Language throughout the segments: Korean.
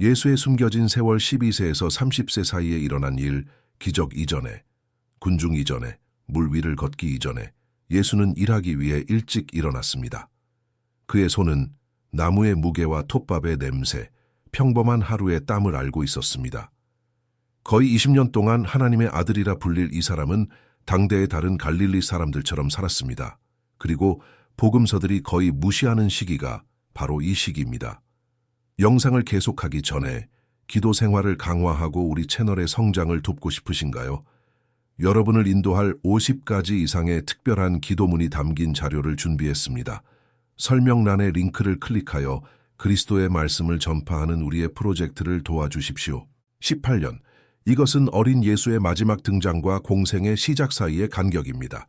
예수의 숨겨진 세월 12세에서 30세 사이에 일어난 일, 기적 이전에, 군중 이전에, 물 위를 걷기 이전에 예수는 일하기 위해 일찍 일어났습니다. 그의 손은 나무의 무게와 톱밥의 냄새, 평범한 하루의 땀을 알고 있었습니다. 거의 20년 동안 하나님의 아들이라 불릴 이 사람은 당대의 다른 갈릴리 사람들처럼 살았습니다. 그리고 복음서들이 거의 무시하는 시기가 바로 이 시기입니다. 영상을 계속하기 전에 기도 생활을 강화하고 우리 채널의 성장을 돕고 싶으신가요? 여러분을 인도할 50가지 이상의 특별한 기도문이 담긴 자료를 준비했습니다. 설명란의 링크를 클릭하여 그리스도의 말씀을 전파하는 우리의 프로젝트를 도와주십시오. 18년, 이것은 어린 예수의 마지막 등장과 공생의 시작 사이의 간격입니다.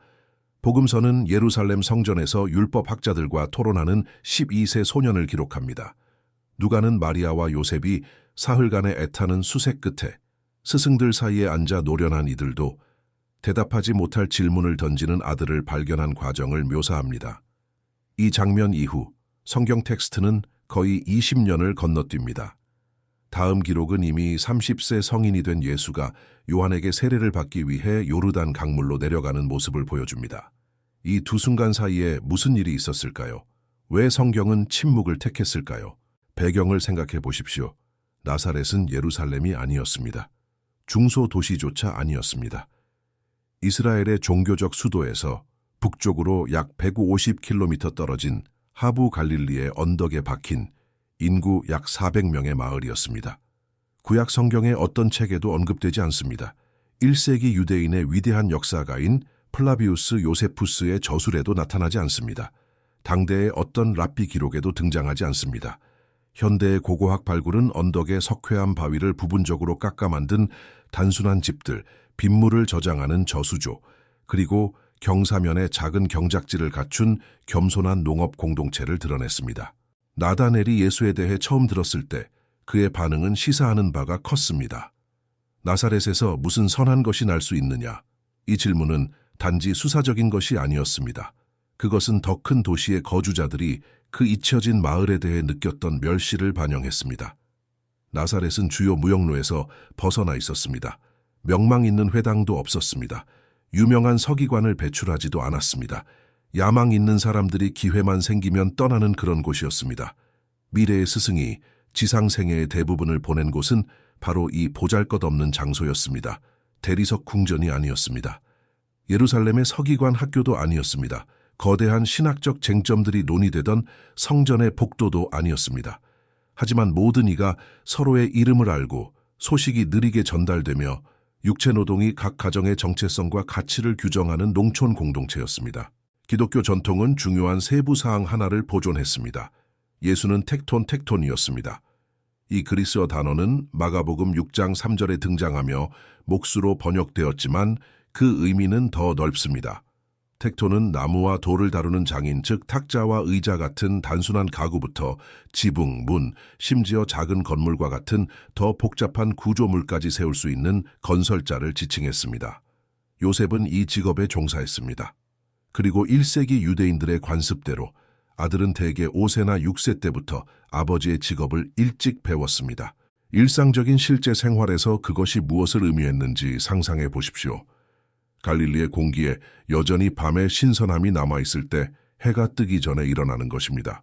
복음서는 예루살렘 성전에서 율법학자들과 토론하는 12세 소년을 기록합니다. 누가는 마리아와 요셉이 사흘간의 애타는 수색 끝에 스승들 사이에 앉아 노련한 이들도 대답하지 못할 질문을 던지는 아들을 발견한 과정을 묘사합니다. 이 장면 이후 성경 텍스트는 거의 20년을 건너뜁니다. 다음 기록은 이미 30세 성인이 된 예수가 요한에게 세례를 받기 위해 요르단 강물로 내려가는 모습을 보여줍니다. 이 두 순간 사이에 무슨 일이 있었을까요? 왜 성경은 침묵을 택했을까요? 배경을 생각해 보십시오. 나사렛은 예루살렘이 아니었습니다. 중소도시조차 아니었습니다. 이스라엘의 종교적 수도에서 북쪽으로 약 150km 떨어진 하부 갈릴리의 언덕에 박힌 인구 약 400명의 마을이었습니다. 구약 성경의 어떤 책에도 언급되지 않습니다. 1세기 유대인의 위대한 역사가인 플라비우스 요세푸스의 저술에도 나타나지 않습니다. 당대의 어떤 랍비 기록에도 등장하지 않습니다. 현대의 고고학 발굴은 언덕의 석회암 바위를 부분적으로 깎아 만든 단순한 집들, 빗물을 저장하는 저수조, 그리고 경사면에 작은 경작지를 갖춘 겸손한 농업 공동체를 드러냈습니다. 나다넬이 예수에 대해 처음 들었을 때 그의 반응은 시사하는 바가 컸습니다. 나사렛에서 무슨 선한 것이 날 수 있느냐? 이 질문은 단지 수사적인 것이 아니었습니다. 그것은 더 큰 도시의 거주자들이 그 잊혀진 마을에 대해 느꼈던 멸시를 반영했습니다. 나사렛은 주요 무역로에서 벗어나 있었습니다. 명망 있는 회당도 없었습니다. 유명한 서기관을 배출하지도 않았습니다. 야망 있는 사람들이 기회만 생기면 떠나는 그런 곳이었습니다. 미래의 스승이 지상생애의 대부분을 보낸 곳은 바로 이 보잘것없는 장소였습니다. 대리석 궁전이 아니었습니다. 예루살렘의 서기관 학교도 아니었습니다. 거대한 신학적 쟁점들이 논의되던 성전의 복도도 아니었습니다. 하지만 모든 이가 서로의 이름을 알고 소식이 느리게 전달되며 육체노동이 각 가정의 정체성과 가치를 규정하는 농촌 공동체였습니다. 기독교 전통은 중요한 세부사항 하나를 보존했습니다. 예수는 텍톤이었습니다. 이 그리스어 단어는 마가복음 6장 3절에 등장하며 목수로 번역되었지만 그 의미는 더 넓습니다. 텍톤은 나무와 돌을 다루는 장인, 즉 탁자와 의자 같은 단순한 가구부터 지붕, 문, 심지어 작은 건물과 같은 더 복잡한 구조물까지 세울 수 있는 건설자를 지칭했습니다. 요셉은 이 직업에 종사했습니다. 그리고 1세기 유대인들의 관습대로 아들은 대개 5세나 6세 때부터 아버지의 직업을 일찍 배웠습니다. 일상적인 실제 생활에서 그것이 무엇을 의미했는지 상상해 보십시오. 갈릴리의 공기에 여전히 밤의 신선함이 남아있을 때 해가 뜨기 전에 일어나는 것입니다.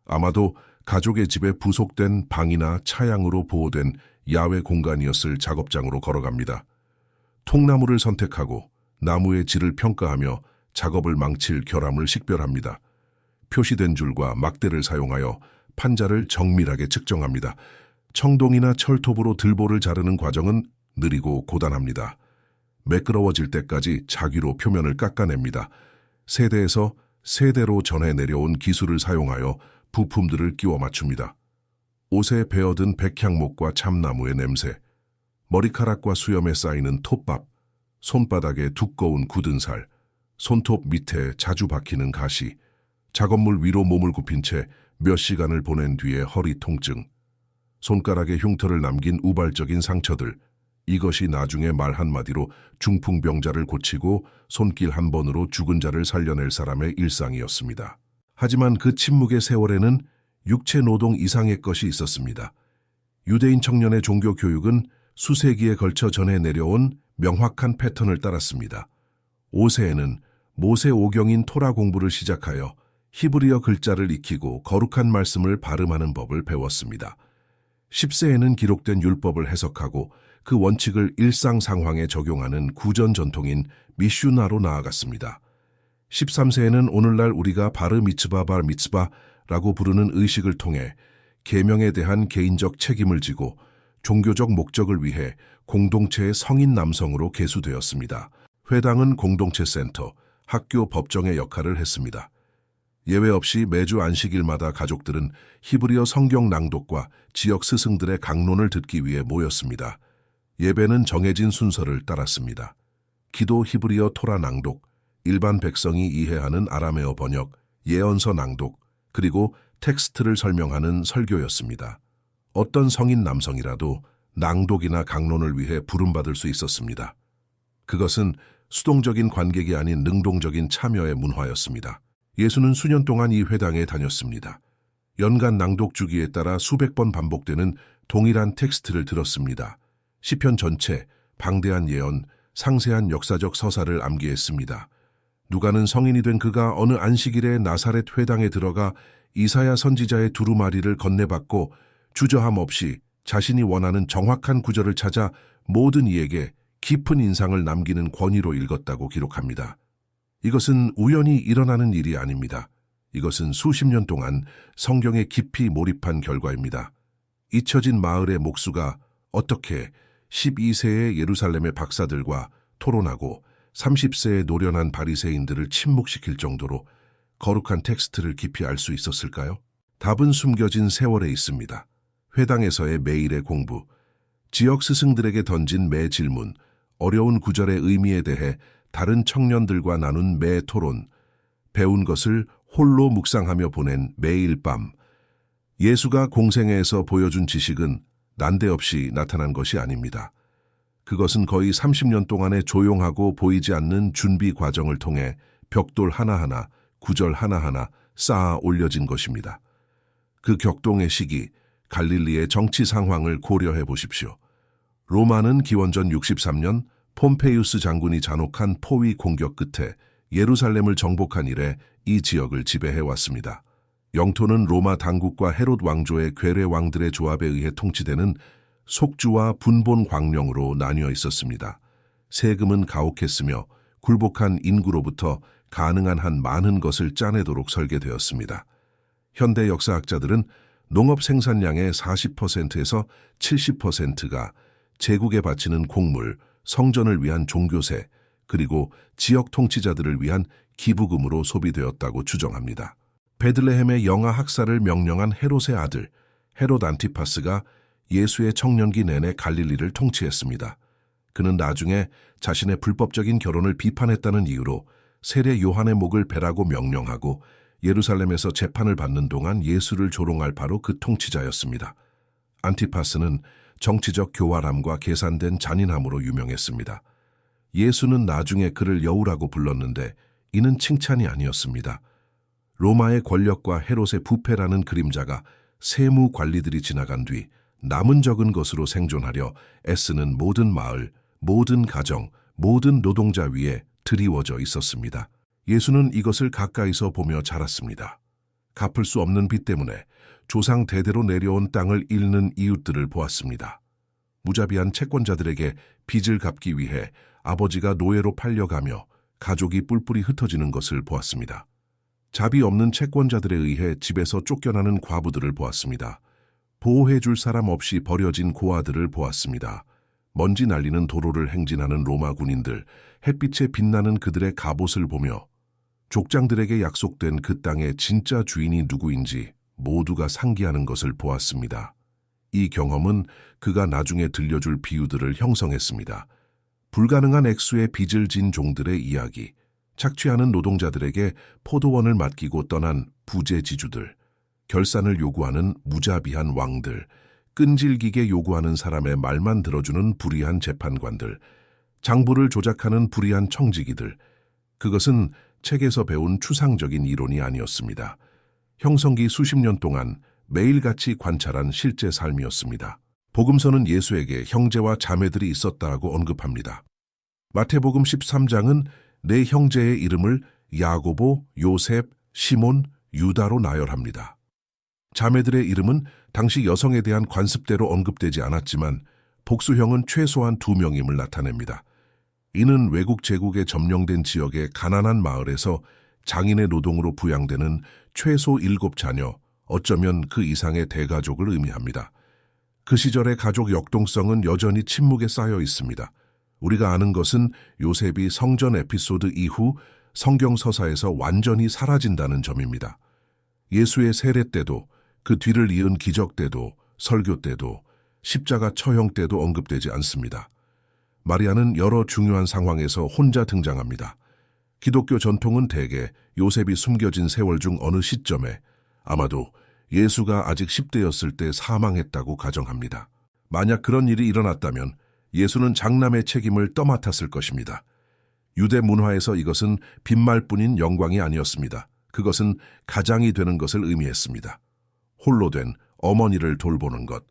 아마도 가족의 집에 부속된 방이나 차양으로 보호된 야외 공간이었을 작업장으로 걸어갑니다. 통나무를 선택하고 나무의 질을 평가하며 작업을 망칠 결함을 식별합니다. 표시된 줄과 막대를 사용하여 판자를 정밀하게 측정합니다. 청동이나 철톱으로 들보를 자르는 과정은 느리고 고단합니다. 매끄러워질 때까지 자귀로 표면을 깎아냅니다. 세대에서 세대로 전해 내려온 기술을 사용하여 부품들을 끼워 맞춥니다. 옷에 베어든 백향목과 참나무의 냄새, 머리카락과 수염에 쌓이는 톱밥, 손바닥에 두꺼운 굳은 살, 손톱 밑에 자주 박히는 가시, 작업물 위로 몸을 굽힌 채 몇 시간을 보낸 뒤에 허리 통증, 손가락에 흉터를 남긴 우발적인 상처들, 이것이 나중에 말 한마디로 중풍병자를 고치고 손길 한 번으로 죽은 자를 살려낼 사람의 일상이었습니다. 하지만 그 침묵의 세월에는 육체 노동 이상의 것이 있었습니다. 유대인 청년의 종교 교육은 수세기에 걸쳐 전해 내려온 명확한 패턴을 따랐습니다. 5세에는 모세 오경인 토라 공부를 시작하여 히브리어 글자를 익히고 거룩한 말씀을 발음하는 법을 배웠습니다. 10세에는 기록된 율법을 해석하고 그 원칙을 일상 상황에 적용하는 구전 전통인 미슈나로 나아갔습니다. 13세에는 오늘날 우리가 바르 미츠바 발 미츠바라고 부르는 의식을 통해 계명에 대한 개인적 책임을 지고 종교적 목적을 위해 공동체의 성인 남성으로 계수되었습니다. 회당은 공동체 센터, 학교 법정의 역할을 했습니다. 예외 없이 매주 안식일마다 가족들은 히브리어 성경 낭독과 지역 스승들의 강론을 듣기 위해 모였습니다. 예배는 정해진 순서를 따랐습니다. 기도 히브리어 토라 낭독, 일반 백성이 이해하는 아람에어 번역, 예언서 낭독, 그리고 텍스트를 설명하는 설교였습니다. 어떤 성인 남성이라도 낭독이나 강론을 위해 부름받을 수 있었습니다. 그것은 수동적인 관객이 아닌 능동적인 참여의 문화였습니다. 예수는 수년 동안 이 회당에 다녔습니다. 연간 낭독 주기에 따라 수백 번 반복되는 동일한 텍스트를 들었습니다. 시편 전체, 방대한 예언, 상세한 역사적 서사를 암기했습니다. 누가는 성인이 된 그가 어느 안식일에 나사렛 회당에 들어가 이사야 선지자의 두루마리를 건네받고 주저함 없이 자신이 원하는 정확한 구절을 찾아 모든 이에게 깊은 인상을 남기는 권위로 읽었다고 기록합니다. 이것은 우연히 일어나는 일이 아닙니다. 이것은 수십 년 동안 성경에 깊이 몰입한 결과입니다. 잊혀진 마을의 목수가 어떻게 12세의 예루살렘의 박사들과 토론하고 30세의 노련한 바리새인들을 침묵시킬 정도로 거룩한 텍스트를 깊이 알 수 있었을까요? 답은 숨겨진 세월에 있습니다. 회당에서의 매일의 공부, 지역 스승들에게 던진 매 질문, 어려운 구절의 의미에 대해 다른 청년들과 나눈 매 토론, 배운 것을 홀로 묵상하며 보낸 매일 밤. 예수가 공생애에서 보여준 지식은 난데없이 나타난 것이 아닙니다. 그것은 거의 30년 동안의 조용하고 보이지 않는 준비 과정을 통해 벽돌 하나하나, 구절 하나하나 쌓아 올려진 것입니다. 그 격동의 시기, 갈릴리의 정치 상황을 고려해 보십시오. 로마는 기원전 63년 폼페이우스 장군이 잔혹한 포위 공격 끝에 예루살렘을 정복한 이래 이 지역을 지배해왔습니다. 영토는 로마 당국과 헤롯 왕조의 괴뢰 왕들의 조합에 의해 통치되는 속주와 분본 광령으로 나뉘어 있었습니다. 세금은 가혹했으며 굴복한 인구로부터 가능한 한 많은 것을 짜내도록 설계되었습니다. 현대 역사학자들은 농업 생산량의 40%에서 70%가 제국에 바치는 곡물, 성전을 위한 종교세, 그리고 지역 통치자들을 위한 기부금으로 소비되었다고 추정합니다. 베들레헴의 영아 학살을 명령한 헤롯의 아들, 헤롯 안티파스가 예수의 청년기 내내 갈릴리를 통치했습니다. 그는 나중에 자신의 불법적인 결혼을 비판했다는 이유로 세례 요한의 목을 베라고 명령하고 예루살렘에서 재판을 받는 동안 예수를 조롱할 바로 그 통치자였습니다. 안티파스는 정치적 교활함과 계산된 잔인함으로 유명했습니다. 예수는 나중에 그를 여우라고 불렀는데 이는 칭찬이 아니었습니다. 로마의 권력과 헤롯의 부패라는 그림자가 세무 관리들이 지나간 뒤 남은 적은 것으로 생존하려 애쓰는 모든 마을, 모든 가정, 모든 노동자 위에 드리워져 있었습니다. 예수는 이것을 가까이서 보며 자랐습니다. 갚을 수 없는 빚 때문에 조상 대대로 내려온 땅을 잃는 이웃들을 보았습니다. 무자비한 채권자들에게 빚을 갚기 위해 아버지가 노예로 팔려가며 가족이 뿔뿔이 흩어지는 것을 보았습니다. 자비 없는 채권자들에 의해 집에서 쫓겨나는 과부들을 보았습니다. 보호해줄 사람 없이 버려진 고아들을 보았습니다. 먼지 날리는 도로를 행진하는 로마 군인들, 햇빛에 빛나는 그들의 갑옷을 보며 족장들에게 약속된 그 땅의 진짜 주인이 누구인지 모두가 상기하는 것을 보았습니다. 이 경험은 그가 나중에 들려줄 비유들을 형성했습니다. 불가능한 액수의 빚을 진 종들의 이야기, 착취하는 노동자들에게 포도원을 맡기고 떠난 부재지주들, 결산을 요구하는 무자비한 왕들, 끈질기게 요구하는 사람의 말만 들어주는 불의한 재판관들, 장부를 조작하는 불의한 청지기들. 그것은 책에서 배운 추상적인 이론이 아니었습니다. 형성기 수십 년 동안 매일같이 관찰한 실제 삶이었습니다. 복음서는 예수에게 형제와 자매들이 있었다고 언급합니다. 마태복음 13장은 네 형제의 이름을 야고보, 요셉, 시몬, 유다로 나열합니다. 자매들의 이름은 당시 여성에 대한 관습대로 언급되지 않았지만 복수형은 최소한 2명임을 나타냅니다. 이는 외국 제국에 점령된 지역의 가난한 마을에서 장인의 노동으로 부양되는 최소 7자녀, 어쩌면 그 이상의 대가족을 의미합니다. 그 시절의 가족 역동성은 여전히 침묵에 쌓여 있습니다. 우리가 아는 것은 요셉이 성전 에피소드 이후 성경 서사에서 완전히 사라진다는 점입니다. 예수의 세례 때도, 그 뒤를 이은 기적 때도, 설교 때도, 십자가 처형 때도 언급되지 않습니다. 마리아는 여러 중요한 상황에서 혼자 등장합니다. 기독교 전통은 대개 요셉이 숨겨진 세월 중 어느 시점에 아마도 예수가 아직 10대였을 때 사망했다고 가정합니다. 만약 그런 일이 일어났다면 예수는 장남의 책임을 떠맡았을 것입니다. 유대 문화에서 이것은 빈말뿐인 영광이 아니었습니다. 그것은 가장이 되는 것을 의미했습니다. 홀로 된 어머니를 돌보는 것,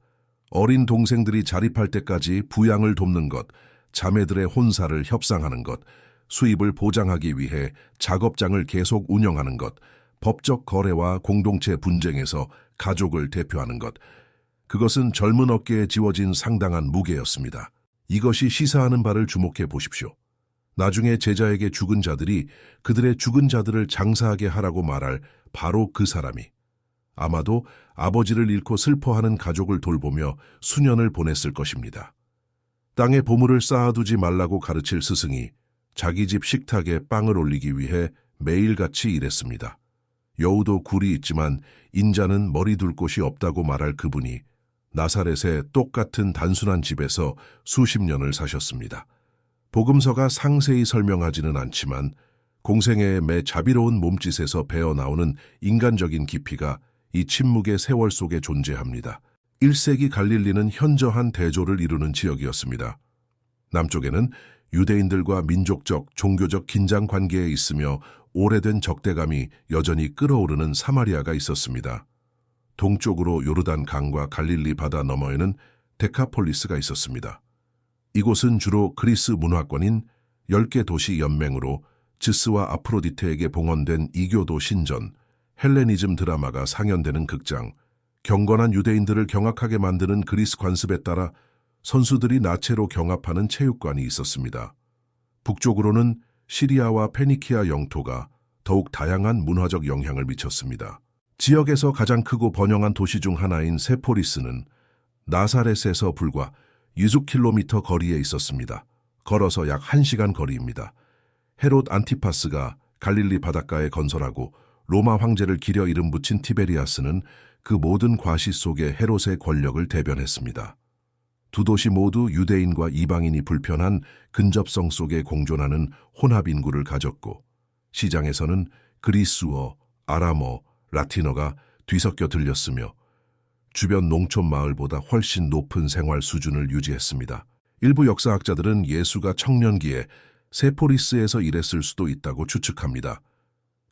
어린 동생들이 자립할 때까지 부양을 돕는 것, 자매들의 혼사를 협상하는 것, 수입을 보장하기 위해 작업장을 계속 운영하는 것, 법적 거래와 공동체 분쟁에서 가족을 대표하는 것, 그것은 젊은 어깨에 지워진 상당한 무게였습니다. 이것이 시사하는 바를 주목해 보십시오. 나중에 제자에게 죽은 자들이 그들의 죽은 자들을 장사하게 하라고 말할 바로 그 사람이 아마도 아버지를 잃고 슬퍼하는 가족을 돌보며 수년을 보냈을 것입니다. 땅에 보물을 쌓아두지 말라고 가르칠 스승이 자기 집 식탁에 빵을 올리기 위해 매일같이 일했습니다. 여우도 굴이 있지만 인자는 머리 둘 곳이 없다고 말할 그분이 나사렛의 똑같은 단순한 집에서 수십 년을 사셨습니다. 복음서가 상세히 설명하지는 않지만 공생애의 매 자비로운 몸짓에서 배어나오는 인간적인 깊이가 이 침묵의 세월 속에 존재합니다. 1세기 갈릴리는 현저한 대조를 이루는 지역이었습니다. 남쪽에는 유대인들과 민족적, 종교적 긴장 관계에 있으며 오래된 적대감이 여전히 끓어오르는 사마리아가 있었습니다. 동쪽으로 요르단 강과 갈릴리 바다 너머에는 데카폴리스가 있었습니다. 이곳은 주로 그리스 문화권인 10개 도시 연맹으로 즈스와 아프로디테에게 봉헌된 이교도 신전, 헬레니즘 드라마가 상연되는 극장, 경건한 유대인들을 경악하게 만드는 그리스 관습에 따라 선수들이 나체로 경합하는 체육관이 있었습니다. 북쪽으로는 시리아와 페니키아 영토가 더욱 다양한 문화적 영향을 미쳤습니다. 지역에서 가장 크고 번영한 도시 중 하나인 세포리스는 나사렛에서 불과 6km 거리에 있었습니다. 걸어서 약 1시간 거리입니다. 헤롯 안티파스가 갈릴리 바닷가에 건설하고 로마 황제를 기려 이름 붙인 티베리아스는 그 모든 과시 속에 헤롯의 권력을 대변했습니다. 두 도시 모두 유대인과 이방인이 불편한 근접성 속에 공존하는 혼합 인구를 가졌고 시장에서는 그리스어, 아람어, 라틴어가 뒤섞여 들렸으며 주변 농촌 마을보다 훨씬 높은 생활 수준을 유지했습니다. 일부 역사학자들은 예수가 청년기에 세포리스에서 일했을 수도 있다고 추측합니다.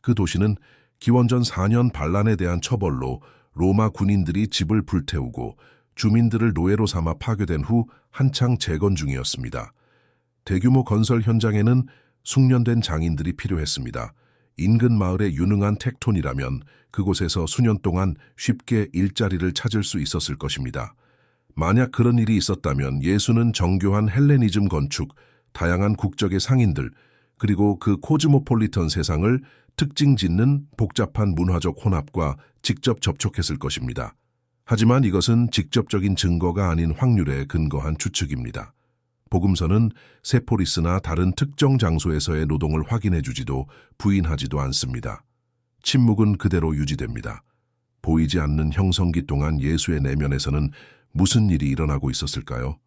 그 도시는 기원전 4년 반란에 대한 처벌로 로마 군인들이 집을 불태우고 주민들을 노예로 삼아 파괴된 후 한창 재건 중이었습니다. 대규모 건설 현장에는 숙련된 장인들이 필요했습니다. 인근 마을의 유능한 텍톤이라면 그곳에서 수년 동안 쉽게 일자리를 찾을 수 있었을 것입니다. 만약 그런 일이 있었다면 예수는 정교한 헬레니즘 건축, 다양한 국적의 상인들, 그리고 그 코즈모폴리턴 세상을 특징 짓는 복잡한 문화적 혼합과 직접 접촉했을 것입니다. 하지만 이것은 직접적인 증거가 아닌 확률에 근거한 추측입니다. 복음서는 세포리스나 다른 특정 장소에서의 노동을 확인해주지도 부인하지도 않습니다. 침묵은 그대로 유지됩니다. 보이지 않는 형성기 동안 예수의 내면에서는 무슨 일이 일어나고 있었을까요?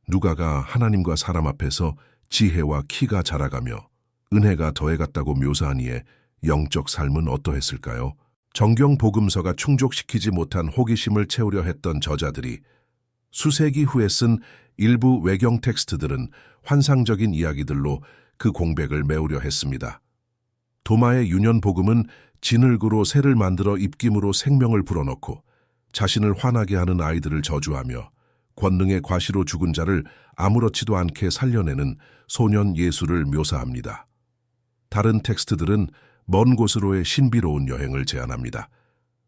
누가가 하나님과 사람 앞에서 지혜와 키가 자라가며 은혜가 더해갔다고 묘사하니에 영적 삶은 어떠했을까요? 정경 복음서가 충족시키지 못한 호기심을 채우려 했던 저자들이 수세기 후에 쓴 일부 외경 텍스트들은 환상적인 이야기들로 그 공백을 메우려 했습니다. 도마의 유년 복음은 진흙으로 새를 만들어 입김으로 생명을 불어넣고 자신을 화나게 하는 아이들을 저주하며 권능의 과시로 죽은 자를 아무렇지도 않게 살려내는 소년 예수를 묘사합니다. 다른 텍스트들은 먼 곳으로의 신비로운 여행을 제안합니다.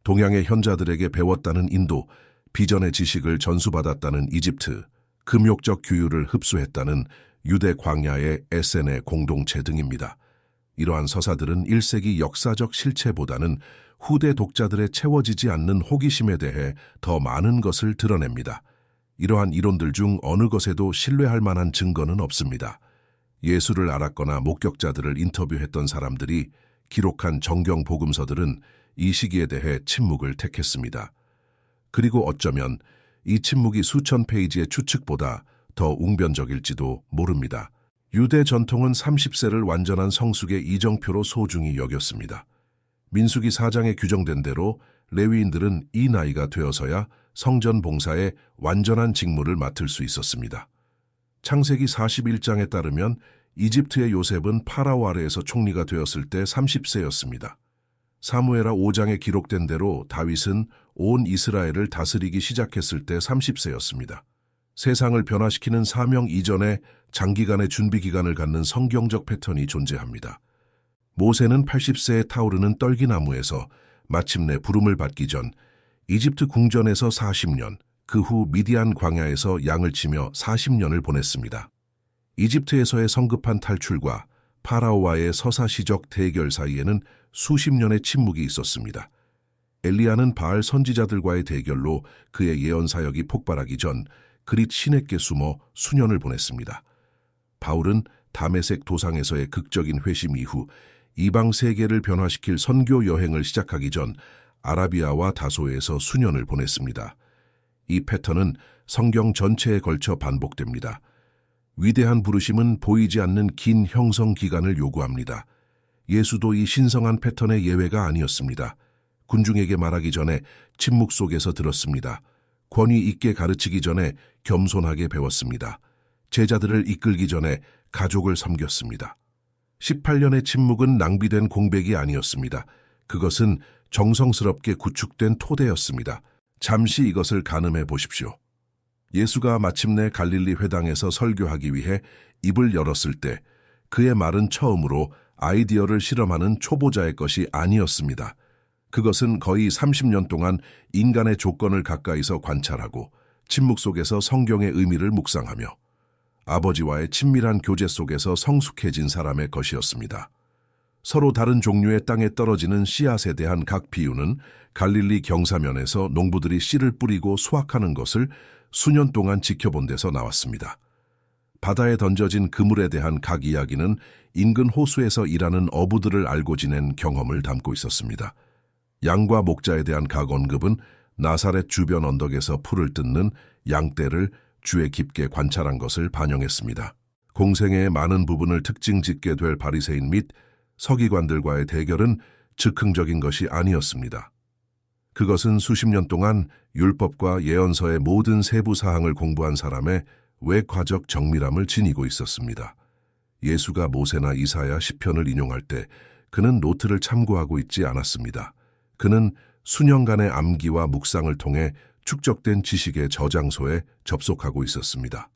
동양의 현자들에게 배웠다는 인도, 비전의 지식을 전수받았다는 이집트, 금욕적 규율을 흡수했다는 유대 광야의 에센의 공동체 등입니다. 이러한 서사들은 1세기 역사적 실체보다는 후대 독자들의 채워지지 않는 호기심에 대해 더 많은 것을 드러냅니다. 이러한 이론들 중 어느 것에도 신뢰할 만한 증거는 없습니다. 예수를 알았거나 목격자들을 인터뷰했던 사람들이 기록한 정경 복음서들은 이 시기에 대해 침묵을 택했습니다. 그리고 어쩌면 이 침묵이 수천 페이지의 추측보다 더 웅변적일지도 모릅니다. 유대 전통은 30세를 완전한 성숙의 이정표로 소중히 여겼습니다. 민수기 4장에 규정된 대로 레위인들은 이 나이가 되어서야 성전 봉사에 완전한 직무를 맡을 수 있었습니다. 창세기 41장에 따르면 이집트의 요셉은 파라오 아래에서 총리가 되었을 때 30세였습니다. 사무엘하 5장에 기록된 대로 다윗은 온 이스라엘을 다스리기 시작했을 때 30세였습니다. 세상을 변화시키는 사명 이전에 장기간의 준비 기간을 갖는 성경적 패턴이 존재합니다. 모세는 80세에 타오르는 떨기나무에서 마침내 부름을 받기 전 이집트 궁전에서 40년, 그 후 미디안 광야에서 양을 치며 40년을 보냈습니다. 이집트에서의 성급한 탈출과 파라오와의 서사시적 대결 사이에는 수십 년의 침묵이 있었습니다. 엘리야는 바알 선지자들과의 대결로 그의 예언 사역이 폭발하기 전 그릿 시내께 숨어 수년을 보냈습니다. 바울은 다메섹 도상에서의 극적인 회심 이후 이방 세계를 변화시킬 선교 여행을 시작하기 전 아라비아와 다소에서 수년을 보냈습니다. 이 패턴은 성경 전체에 걸쳐 반복됩니다. 위대한 부르심은 보이지 않는 긴 형성 기간을 요구합니다. 예수도 이 신성한 패턴의 예외가 아니었습니다. 군중에게 말하기 전에 침묵 속에서 들었습니다. 권위 있게 가르치기 전에 겸손하게 배웠습니다. 제자들을 이끌기 전에 가족을 섬겼습니다. 18년의 침묵은 낭비된 공백이 아니었습니다. 그것은 정성스럽게 구축된 토대였습니다. 잠시 이것을 가늠해 보십시오. 예수가 마침내 갈릴리 회당에서 설교하기 위해 입을 열었을 때 그의 말은 처음으로 아이디어를 실험하는 초보자의 것이 아니었습니다. 그것은 거의 30년 동안 인간의 조건을 가까이서 관찰하고 침묵 속에서 성경의 의미를 묵상하며 아버지와의 친밀한 교제 속에서 성숙해진 사람의 것이었습니다. 서로 다른 종류의 땅에 떨어지는 씨앗에 대한 각 비유는 갈릴리 경사면에서 농부들이 씨를 뿌리고 수확하는 것을 수년 동안 지켜본 데서 나왔습니다. 바다에 던져진 그물에 대한 각 이야기는 인근 호수에서 일하는 어부들을 알고 지낸 경험을 담고 있었습니다. 양과 목자에 대한 각 언급은 나사렛 주변 언덕에서 풀을 뜯는 양떼를 주에 깊게 관찰한 것을 반영했습니다. 공생애의 많은 부분을 특징 짓게 될 바리새인 및 서기관들과의 대결은 즉흥적인 것이 아니었습니다. 그것은 수십 년 동안 율법과 예언서의 모든 세부 사항을 공부한 사람의 외과적 정밀함을 지니고 있었습니다. 예수가 모세나 이사야 시편을 인용할 때 그는 노트를 참고하고 있지 않았습니다. 그는 수년간의 암기와 묵상을 통해 축적된 지식의 저장소에 접속하고 있었습니다.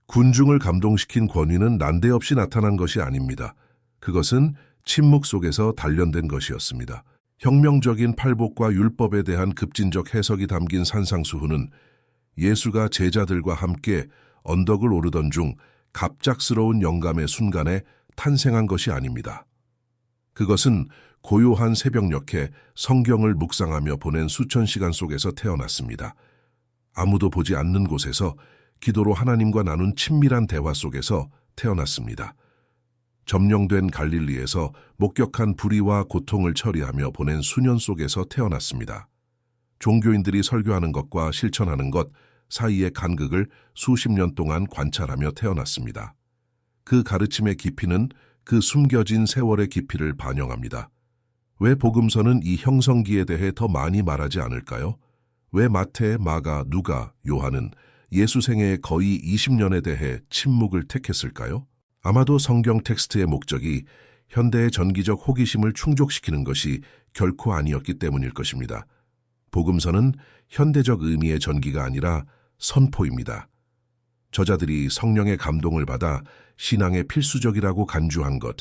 군중을 감동시킨 권위는 난데없이 나타난 것이 아닙니다. 그것은 침묵 속에서 단련된 것이었습니다. 혁명적인 팔복과 율법에 대한 급진적 해석이 담긴 산상수훈은 예수가 제자들과 함께 언덕을 오르던 중 갑작스러운 영감의 순간에 탄생한 것이 아닙니다. 그것은 고요한 새벽녘에 성경을 묵상하며 보낸 수천 시간 속에서 태어났습니다. 아무도 보지 않는 곳에서 기도로 하나님과 나눈 친밀한 대화 속에서 태어났습니다. 점령된 갈릴리에서 목격한 불의와 고통을 처리하며 보낸 수년 속에서 태어났습니다. 종교인들이 설교하는 것과 실천하는 것 사이의 간극을 수십 년 동안 관찰하며 태어났습니다. 그 가르침의 깊이는 그 숨겨진 세월의 깊이를 반영합니다. 왜 복음서는 이 형성기에 대해 더 많이 말하지 않을까요? 왜 마태, 마가, 누가, 요한은 예수 생애의 거의 20년에 대해 침묵을 택했을까요? 아마도 성경 텍스트의 목적이 현대의 전기적 호기심을 충족시키는 것이 결코 아니었기 때문일 것입니다. 복음서는 현대적 의미의 전기가 아니라 선포입니다. 저자들이 성령의 감동을 받아 신앙의 필수적이라고 간주한 것,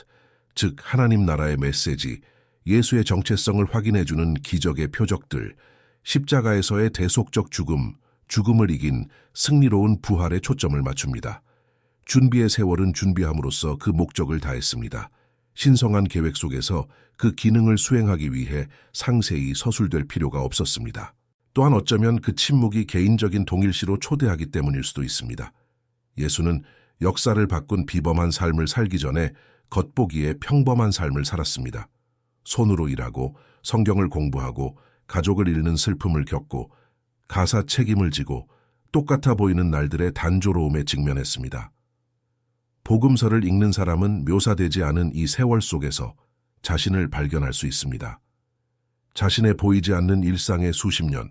즉 하나님 나라의 메시지, 예수의 정체성을 확인해주는 기적의 표적들, 십자가에서의 대속적 죽음, 죽음을 이긴 승리로운 부활에 초점을 맞춥니다. 준비의 세월은 준비함으로써 그 목적을 다했습니다. 신성한 계획 속에서 그 기능을 수행하기 위해 상세히 서술될 필요가 없었습니다. 또한 어쩌면 그 침묵이 개인적인 동일시로 초대하기 때문일 수도 있습니다. 예수는 역사를 바꾼 비범한 삶을 살기 전에 겉보기에 평범한 삶을 살았습니다. 손으로 일하고 성경을 공부하고 가족을 잃는 슬픔을 겪고 가사 책임을 지고 똑같아 보이는 날들의 단조로움에 직면했습니다. 복음서를 읽는 사람은 묘사되지 않은 이 세월 속에서 자신을 발견할 수 있습니다. 자신의 보이지 않는 일상의 수십 년,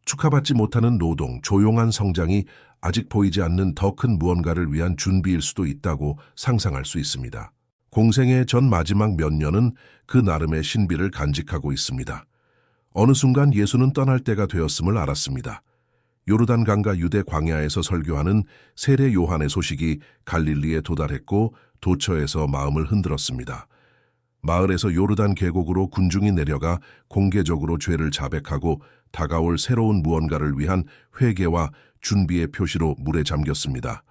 축하받지 못하는 노동, 조용한 성장이 아직 보이지 않는 더 큰 무언가를 위한 준비일 수도 있다고 상상할 수 있습니다. 공생의 전 마지막 몇 년은 그 나름의 신비를 간직하고 있습니다. 어느 순간 예수는 떠날 때가 되었음을 알았습니다. 요르단 강과 유대 광야에서 설교하는 세례 요한의 소식이 갈릴리에 도달했고 도처에서 마음을 흔들었습니다. 마을에서 요르단 계곡으로 군중이 내려가 공개적으로 죄를 자백하고 다가올 새로운 무언가를 위한 회개와 준비의 표시로 물에 잠겼습니다.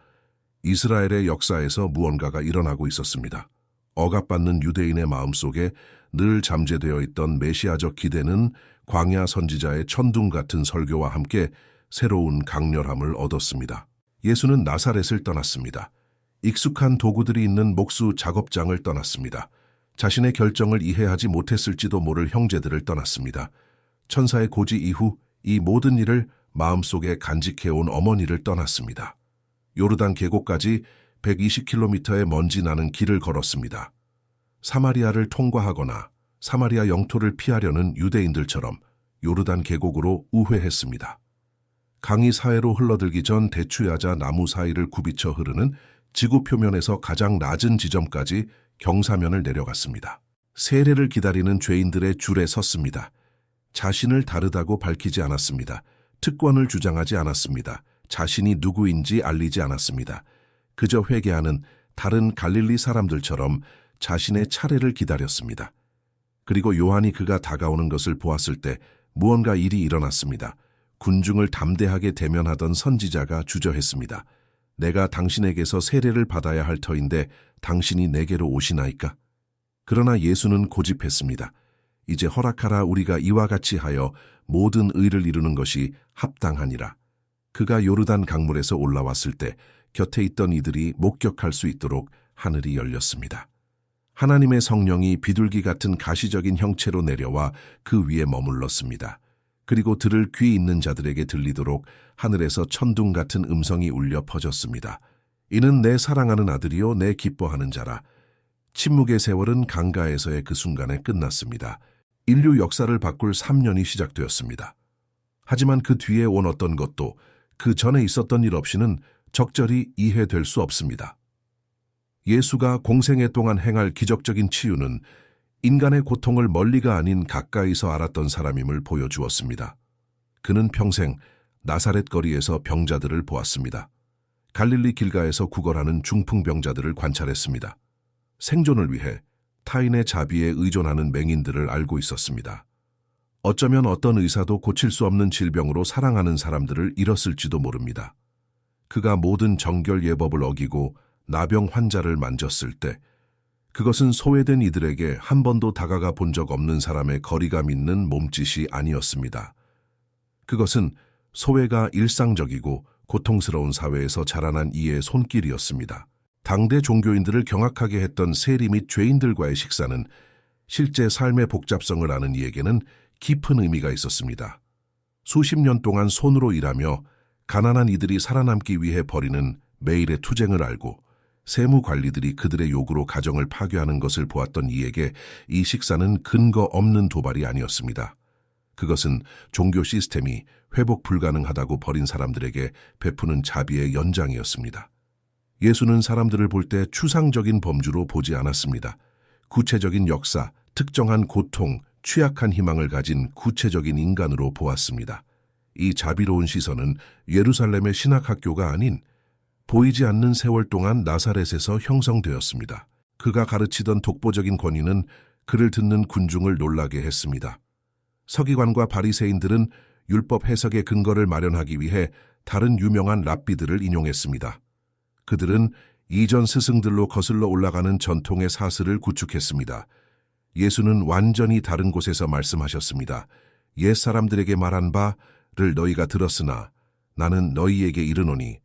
이스라엘의 역사에서 무언가가 일어나고 있었습니다. 억압받는 유대인의 마음속에 늘 잠재되어 있던 메시아적 기대는 광야 선지자의 천둥 같은 설교와 함께 새로운 강렬함을 얻었습니다. 예수는 나사렛을 떠났습니다. 익숙한 도구들이 있는 목수 작업장을 떠났습니다. 자신의 결정을 이해하지 못했을지도 모를 형제들을 떠났습니다. 천사의 고지 이후 이 모든 일을 마음속에 간직해온 어머니를 떠났습니다. 요르단 계곡까지 120km의 먼지 나는 길을 걸었습니다. 사마리아를 통과하거나 사마리아 영토를 피하려는 유대인들처럼 요르단 계곡으로 우회했습니다. 강이 사해로 흘러들기 전 대추야자 나무 사이를 굽이쳐 흐르는 지구 표면에서 가장 낮은 지점까지 경사면을 내려갔습니다. 세례를 기다리는 죄인들의 줄에 섰습니다. 자신을 다르다고 밝히지 않았습니다. 특권을 주장하지 않았습니다. 자신이 누구인지 알리지 않았습니다. 그저 회개하는 다른 갈릴리 사람들처럼 자신의 차례를 기다렸습니다. 그리고 요한이 그가 다가오는 것을 보았을 때 무언가 일이 일어났습니다. 군중을 담대하게 대면하던 선지자가 주저했습니다. 내가 당신에게서 세례를 받아야 할 터인데 당신이 내게로 오시나이까? 그러나 예수는 고집했습니다. 이제 허락하라 우리가 이와 같이 하여 모든 의를 이루는 것이 합당하니라. 그가 요르단 강물에서 올라왔을 때 곁에 있던 이들이 목격할 수 있도록 하늘이 열렸습니다. 하나님의 성령이 비둘기 같은 가시적인 형체로 내려와 그 위에 머물렀습니다. 그리고 들을 귀 있는 자들에게 들리도록 하늘에서 천둥 같은 음성이 울려 퍼졌습니다. 이는 내 사랑하는 아들이요 내 기뻐하는 자라. 침묵의 세월은 강가에서의 그 순간에 끝났습니다. 인류 역사를 바꿀 3년이 시작되었습니다. 하지만 그 뒤에 온 어떤 것도 그 전에 있었던 일 없이는 적절히 이해될 수 없습니다. 예수가 공생애 동안 행할 기적적인 치유는 인간의 고통을 멀리가 아닌 가까이서 알았던 사람임을 보여주었습니다. 그는 평생 나사렛 거리에서 병자들을 보았습니다. 갈릴리 길가에서 구걸하는 중풍병자들을 관찰했습니다. 생존을 위해 타인의 자비에 의존하는 맹인들을 알고 있었습니다. 어쩌면 어떤 의사도 고칠 수 없는 질병으로 사랑하는 사람들을 잃었을지도 모릅니다. 그가 모든 정결 예법을 어기고 나병 환자를 만졌을 때 그것은 소외된 이들에게 한 번도 다가가 본 적 없는 사람의 거리감 있는 몸짓이 아니었습니다. 그것은 소외가 일상적이고 고통스러운 사회에서 자라난 이의 손길이었습니다. 당대 종교인들을 경악하게 했던 세리 및 죄인들과의 식사는 실제 삶의 복잡성을 아는 이에게는 깊은 의미가 있었습니다. 수십 년 동안 손으로 일하며 가난한 이들이 살아남기 위해 벌이는 매일의 투쟁을 알고 세무관리들이 그들의 요구로 가정을 파괴하는 것을 보았던 이에게 이 식사는 근거 없는 도발이 아니었습니다. 그것은 종교 시스템이 회복 불가능하다고 버린 사람들에게 베푸는 자비의 연장이었습니다. 예수는 사람들을 볼 때 추상적인 범주로 보지 않았습니다. 구체적인 역사, 특정한 고통, 취약한 희망을 가진 구체적인 인간으로 보았습니다. 이 자비로운 시선은 예루살렘의 신학학교가 아닌 보이지 않는 세월 동안 나사렛에서 형성되었습니다. 그가 가르치던 독보적인 권위는 그를 듣는 군중을 놀라게 했습니다. 서기관과 바리새인들은 율법 해석의 근거를 마련하기 위해 다른 유명한 랍비들을 인용했습니다. 그들은 이전 스승들로 거슬러 올라가는 전통의 사슬을 구축했습니다. 예수는 완전히 다른 곳에서 말씀하셨습니다. 옛 사람들에게 말한 바를 너희가 들었으나 나는 너희에게 이르노니.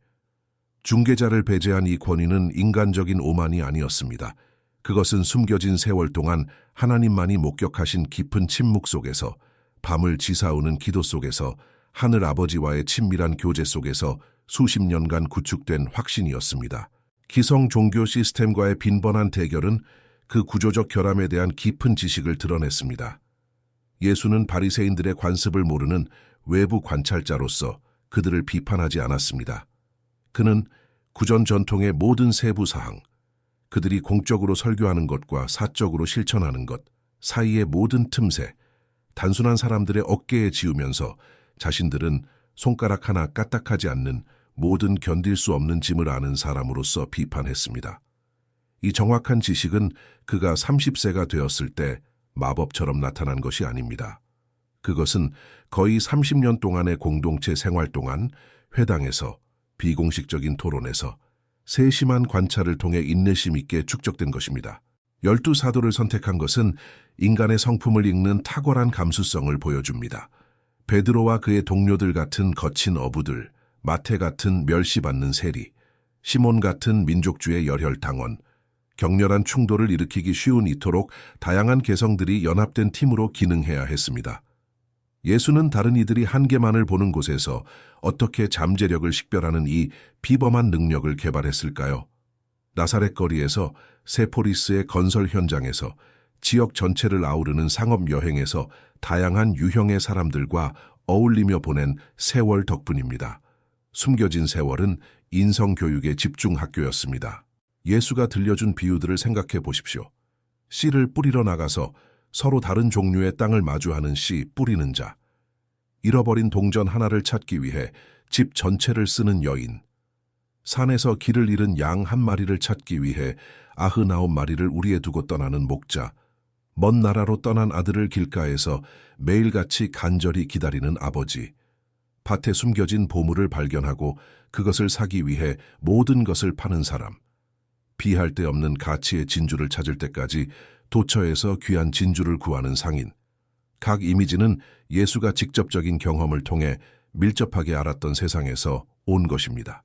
중개자를 배제한 이 권위는 인간적인 오만이 아니었습니다. 그것은 숨겨진 세월 동안 하나님만이 목격하신 깊은 침묵 속에서, 밤을 지사오는 기도 속에서, 하늘 아버지와의 친밀한 교제 속에서 수십 년간 구축된 확신이었습니다. 기성 종교 시스템과의 빈번한 대결은 그 구조적 결함에 대한 깊은 지식을 드러냈습니다. 예수는 바리새인들의 관습을 모르는 외부 관찰자로서 그들을 비판하지 않았습니다. 그는 구전 전통의 모든 세부 사항, 그들이 공적으로 설교하는 것과 사적으로 실천하는 것 사이의 모든 틈새, 단순한 사람들의 어깨에 지우면서 자신들은 손가락 하나 까딱하지 않는 모든 견딜 수 없는 짐을 아는 사람으로서 비판했습니다. 이 정확한 지식은 그가 30세가 되었을 때 마법처럼 나타난 것이 아닙니다. 그것은 거의 30년 동안의 공동체 생활 동안 회당에서, 비공식적인 토론에서, 세심한 관찰을 통해 인내심 있게 축적된 것입니다. 12사도를 선택한 것은 인간의 성품을 읽는 탁월한 감수성을 보여줍니다. 베드로와 그의 동료들 같은 거친 어부들, 마태 같은 멸시받는 세리, 시몬 같은 민족주의 열혈당원, 격렬한 충돌을 일으키기 쉬운 이토록 다양한 개성들이 연합된 팀으로 기능해야 했습니다. 예수는 다른 이들이 한계만을 보는 곳에서 어떻게 잠재력을 식별하는 이 비범한 능력을 개발했을까요? 나사렛 거리에서, 세포리스의 건설 현장에서, 지역 전체를 아우르는 상업 여행에서 다양한 유형의 사람들과 어울리며 보낸 세월 덕분입니다. 숨겨진 세월은 인성교육의 집중학교였습니다. 예수가 들려준 비유들을 생각해 보십시오. 씨를 뿌리러 나가서 서로 다른 종류의 땅을 마주하는 씨 뿌리는 자, 잃어버린 동전 하나를 찾기 위해 집 전체를 쓰는 여인, 산에서 길을 잃은 양 한 마리를 찾기 위해 99마리를 우리에 두고 떠나는 목자, 먼 나라로 떠난 아들을 길가에서 매일같이 간절히 기다리는 아버지, 밭에 숨겨진 보물을 발견하고 그것을 사기 위해 모든 것을 파는 사람, 비할 데 없는 가치의 진주를 찾을 때까지 도처에서 귀한 진주를 구하는 상인. 각 이미지는 예수가 직접적인 경험을 통해 밀접하게 알았던 세상에서 온 것입니다.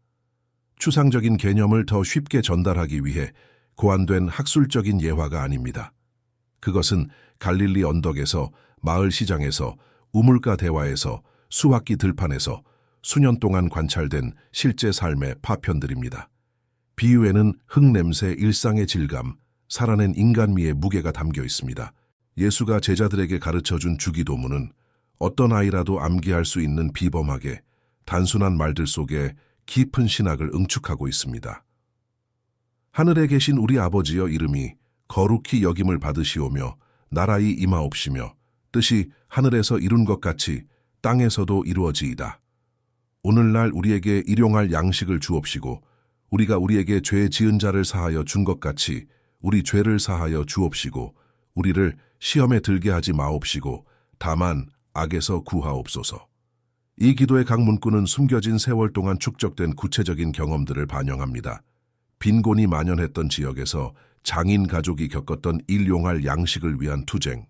추상적인 개념을 더 쉽게 전달하기 위해 고안된 학술적인 예화가 아닙니다. 그것은 갈릴리 언덕에서, 마을 시장에서, 우물가 대화에서, 수확기 들판에서 수년 동안 관찰된 실제 삶의 파편들입니다. 비유에는 흙냄새, 일상의 질감, 살아낸 인간미의 무게가 담겨 있습니다. 예수가 제자들에게 가르쳐준 주기도문은 어떤 아이라도 암기할 수 있는 비범하게 단순한 말들 속에 깊은 신학을 응축하고 있습니다. 하늘에 계신 우리 아버지여, 이름이 거룩히 여김을 받으시오며 나라의 임하옵시며 뜻이 하늘에서 이룬 것 같이 땅에서도 이루어지이다. 오늘날 우리에게 일용할 양식을 주옵시고 우리가 우리에게 죄 지은 자를 사하여 준 것 같이 우리 죄를 사하여 주옵시고 우리를 시험에 들게 하지 마옵시고 다만 악에서 구하옵소서. 이 기도의 각 문구는 숨겨진 세월 동안 축적된 구체적인 경험들을 반영합니다. 빈곤이 만연했던 지역에서 장인 가족이 겪었던 일용할 양식을 위한 투쟁,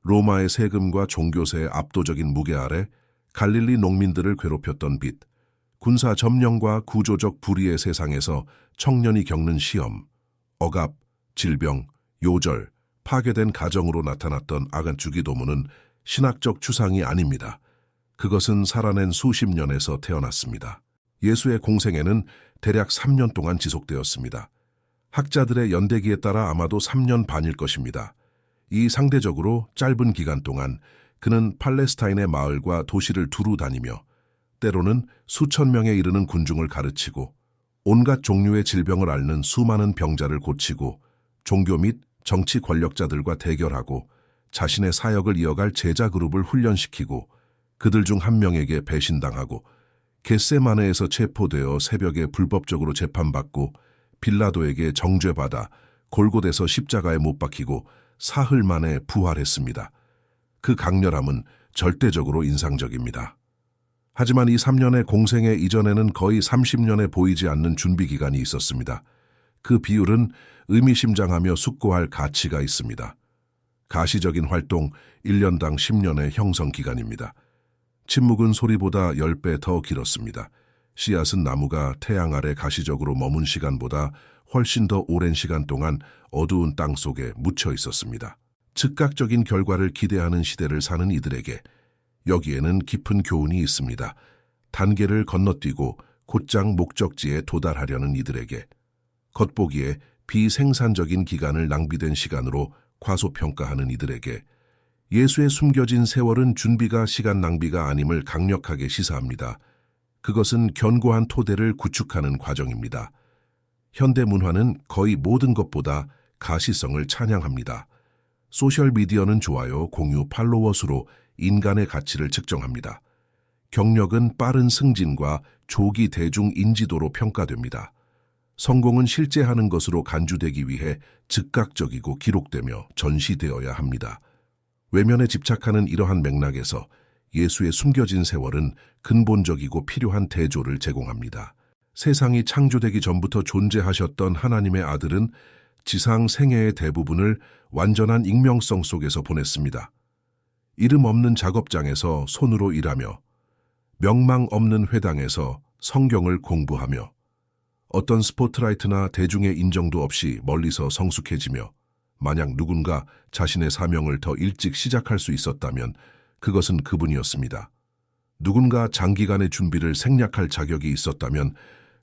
로마의 세금과 종교세의 압도적인 무게 아래 갈릴리 농민들을 괴롭혔던 빚, 군사 점령과 구조적 불의의 세상에서 청년이 겪는 시험, 억압, 질병, 요절, 파괴된 가정으로 나타났던 아간 주기도문은 신학적 추상이 아닙니다. 그것은 살아낸 수십 년에서 태어났습니다. 예수의 공생애는 대략 3년 동안 지속되었습니다. 학자들의 연대기에 따라 아마도 3년 반일 것입니다. 이 상대적으로 짧은 기간 동안 그는 팔레스타인의 마을과 도시를 두루 다니며 때로는 수천 명에 이르는 군중을 가르치고 온갖 종류의 질병을 앓는 수많은 병자를 고치고 종교 및 정치 권력자들과 대결하고 자신의 사역을 이어갈 제자 그룹을 훈련시키고 그들 중 한 명에게 배신당하고 겟세마네에서 체포되어 새벽에 불법적으로 재판받고 빌라도에게 정죄받아 골곳에서 십자가에 못 박히고 사흘 만에 부활했습니다. 그 강렬함은 절대적으로 인상적입니다. 하지만 이 3년의 공생애 이전에는 거의 30년에 보이지 않는 준비 기간이 있었습니다. 그 비율은 의미심장하며 숙고할 가치가 있습니다. 가시적인 활동 1년당 10년의 형성 기간입니다. 침묵은 소리보다 10배 더 길었습니다. 씨앗은 나무가 태양 아래 가시적으로 머문 시간보다 훨씬 더 오랜 시간 동안 어두운 땅 속에 묻혀 있었습니다. 즉각적인 결과를 기대하는 시대를 사는 이들에게 여기에는 깊은 교훈이 있습니다. 단계를 건너뛰고 곧장 목적지에 도달하려는 이들에게 겉보기에 비생산적인 기간을 낭비된 시간으로 과소평가하는 이들에게 예수의 숨겨진 세월은 준비가 시간 낭비가 아님을 강력하게 시사합니다. 그것은 견고한 토대를 구축하는 과정입니다. 현대 문화는 거의 모든 것보다 가시성을 찬양합니다. 소셜미디어는 좋아요, 공유, 팔로워 수로 인간의 가치를 측정합니다. 경력은 빠른 승진과 조기 대중 인지도로 평가됩니다. 성공은 실제 하는 것으로 간주되기 위해 즉각적이고 기록되며 전시되어야 합니다. 외면에 집착하는 이러한 맥락에서 예수의 숨겨진 세월은 근본적이고 필요한 대조를 제공합니다. 세상이 창조되기 전부터 존재하셨던 하나님의 아들은 지상 생애의 대부분을 완전한 익명성 속에서 보냈습니다. 이름 없는 작업장에서 손으로 일하며 명망 없는 회당에서 성경을 공부하며 어떤 스포트라이트나 대중의 인정도 없이 멀리서 성숙해지며 만약 누군가 자신의 사명을 더 일찍 시작할 수 있었다면 그것은 그분이었습니다. 누군가 장기간의 준비를 생략할 자격이 있었다면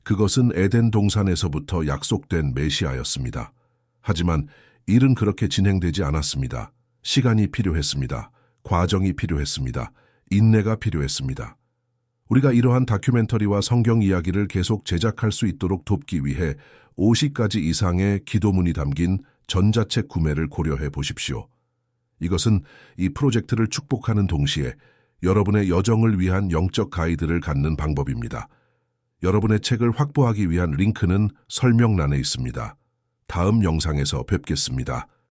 그것은 에덴 동산에서부터 약속된 메시아였습니다. 하지만 일은 그렇게 진행되지 않았습니다. 시간이 필요했습니다. 과정이 필요했습니다. 인내가 필요했습니다. 우리가 이러한 다큐멘터리와 성경 이야기를 계속 제작할 수 있도록 돕기 위해 50가지 이상의 기도문이 담긴 전자책 구매를 고려해 보십시오. 이것은 이 프로젝트를 축복하는 동시에 여러분의 여정을 위한 영적 가이드를 갖는 방법입니다. 여러분의 책을 확보하기 위한 링크는 설명란에 있습니다. 다음 영상에서 뵙겠습니다.